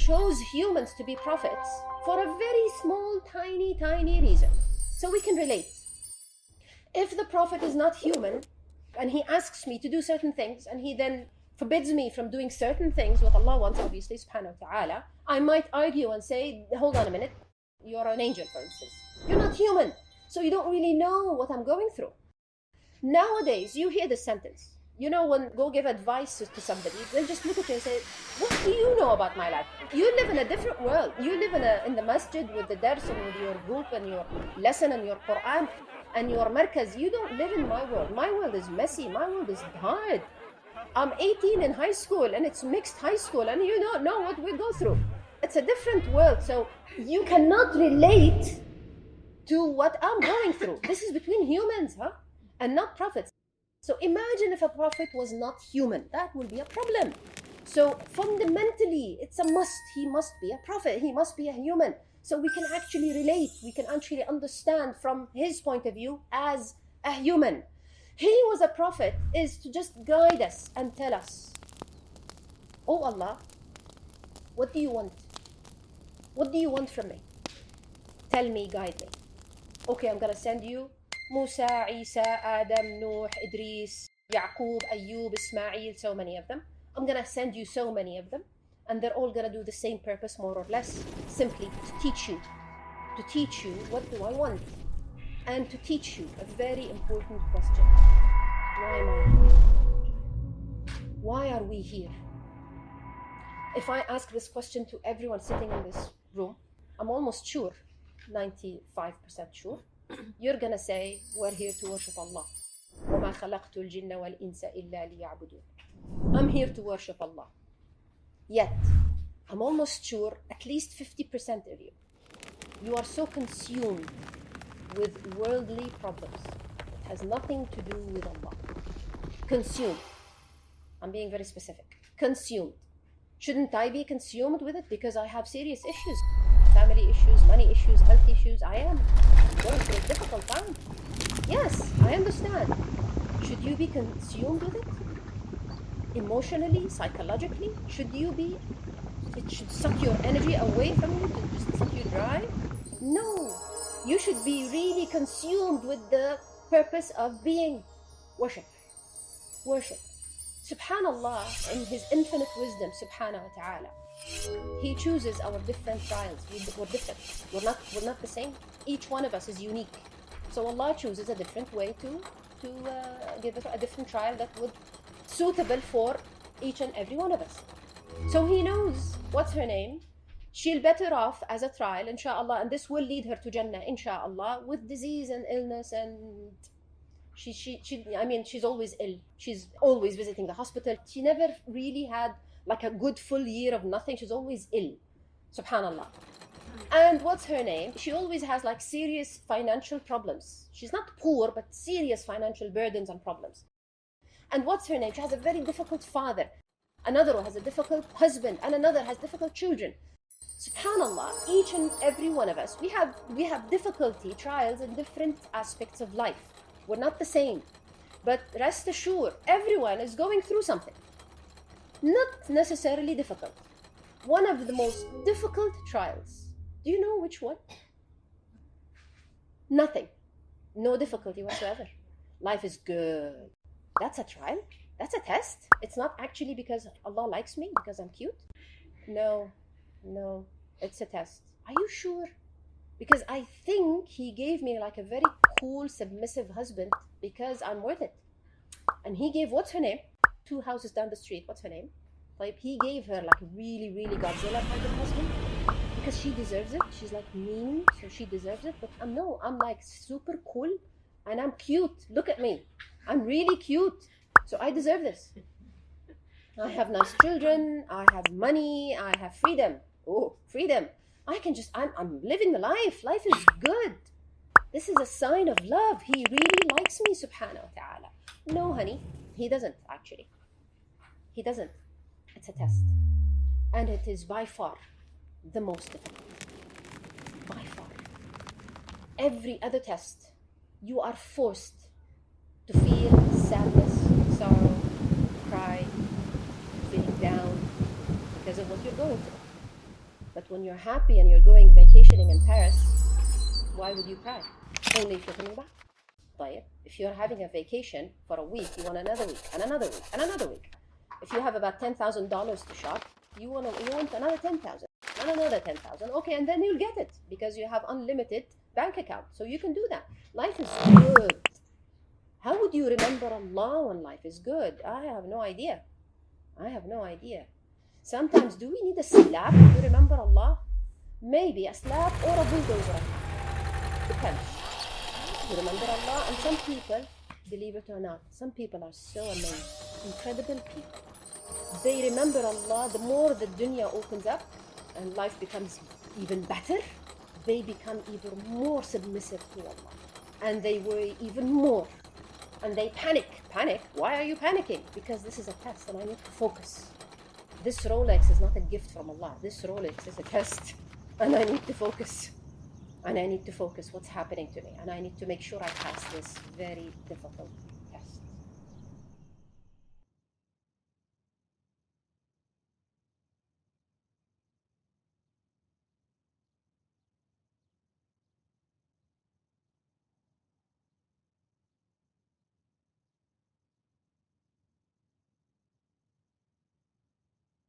chose humans to be prophets for a very small, tiny reason. So we can relate. If the prophet is not human, and he asks me to do certain things, and he then forbids me from doing certain things, what Allah wants, obviously, subhanahu wa ta'ala, I might argue and say, hold on a minute, you're an angel, for instance. You're not human, so you don't really know what I'm going through. Nowadays, you hear this sentence. You know, when go give advice to somebody, they'll just look at you and say, what do you know about my life? You live in a different world. You live in the masjid with the dars and with your group and your lesson and your Quran and your markaz. You don't live in my world. My world is messy. My world is hard. I'm 18 in high school and it's mixed high school and you don't know what we go through. It's a different world. So you cannot relate to what I'm going through. This is between humans, and not prophets. So imagine if a prophet was not human. That would be a problem. So fundamentally, it's a must. He must be a prophet. He must be a human. So we can actually relate. We can actually understand from his point of view as a human. He was a prophet is to just guide us and tell us, oh Allah, what do you want? What do you want from me? Tell me, guide me. Okay, I'm going to send you Musa, Isa, Adam, Noah, Idris, Yaqub, Ayyub, Ismail, so many of them. I'm going to send you so many of them. And they're all going to do the same purpose, more or less, simply to teach you. To teach you what do I want. And to teach you a very important question. Why am I here? Why are we here? If I ask this question to everyone sitting in this room, I'm almost sure, 95% sure, you're gonna say, we're here to worship Allah. وَمَا خَلَقْتُ الْجِنَّ وَالْإِنسَ إِلَّا لِيَعْبُدُونَ. I'm here to worship Allah. Yet, I'm almost sure at least 50% of you are so consumed with worldly problems. It has nothing to do with Allah. Consumed. I'm being very specific. Consumed. Shouldn't I be consumed with it? Because I have serious issues. Family issues, money issues, health issues. I am going through a difficult time. Yes, I understand. Should you be consumed with it? Emotionally, psychologically? Should you be? It should suck your energy away from you, to just suck you dry? No. You should be really consumed with the purpose of being worship. Worship. Subhanallah, in His infinite wisdom, subhanahu wa ta'ala, He chooses our different trials. We're different. We're not the same. Each one of us is unique. So Allah chooses a different way to give us a different trial that would suitable for each and every one of us. So He knows what's her name. She'll better off as a trial, inshallah, and this will lead her to Jannah, inshallah, with disease and illness, and she's always ill. She's always visiting the hospital. She never really had like a good full year of nothing. She's always ill, subhanallah. And what's her name? She always has like serious financial problems. She's not poor, but serious financial burdens and problems. And what's her name? She has a very difficult father. Another one has a difficult husband, and another has difficult children. Subhanallah, each and every one of us, we have difficulty, trials in different aspects of life. We're not the same. But rest assured, everyone is going through something. Not necessarily difficult. One of the most difficult trials. Do you know which one? Nothing. No difficulty whatsoever. Life is good. That's a trial. That's a test. It's not actually because Allah likes me, because I'm cute. No, it's a test. Are you sure? Because I think He gave me like a very cool, submissive husband because I'm worth it. And He gave, what's her name? 2 houses down the street. What's her name? Like He gave her like a really, really Godzilla kind of husband because she deserves it. She's like mean, so she deserves it. But I'm like super cool and I'm cute. Look at me. I'm really cute. So I deserve this. I have nice children. I have money. I have freedom. Oh, freedom. I'm living the life. Life is good. This is a sign of love. He really likes me, subhanahu wa ta'ala. No, honey, He doesn't actually. He doesn't. It's a test. And it is by far the most difficult. By far. Every other test, you are forced to feel sadness, sorrow, cry, feeling down because of what you're going through. But when you're happy and you're going vacationing in Paris, why would you cry? Only if you're coming back. طيب. If you're having a vacation for a week, you want another week, and another week, and another week. If you have about $10,000 to shop, you want another 10,000, and another 10,000. Okay, and then you'll get it because you have unlimited bank account, so you can do that. Life is good. How would you remember Allah when life is good? I have no idea. I have no idea. Sometimes, do we need a slap to remember Allah? Maybe a slap or a bulldozer. Depends. You remember Allah, and some people, believe it or not, some people are so amazing, incredible people. They remember Allah. The more the dunya opens up and life becomes even better, they become even more submissive to Allah, and they worry even more, and they panic. Why are you panicking? Because this is a test and I need to focus. This Rolex is not a gift from Allah. This Rolex is a test, and I need to focus. And I need to focus what's happening to me, and I need to make sure I pass this very difficult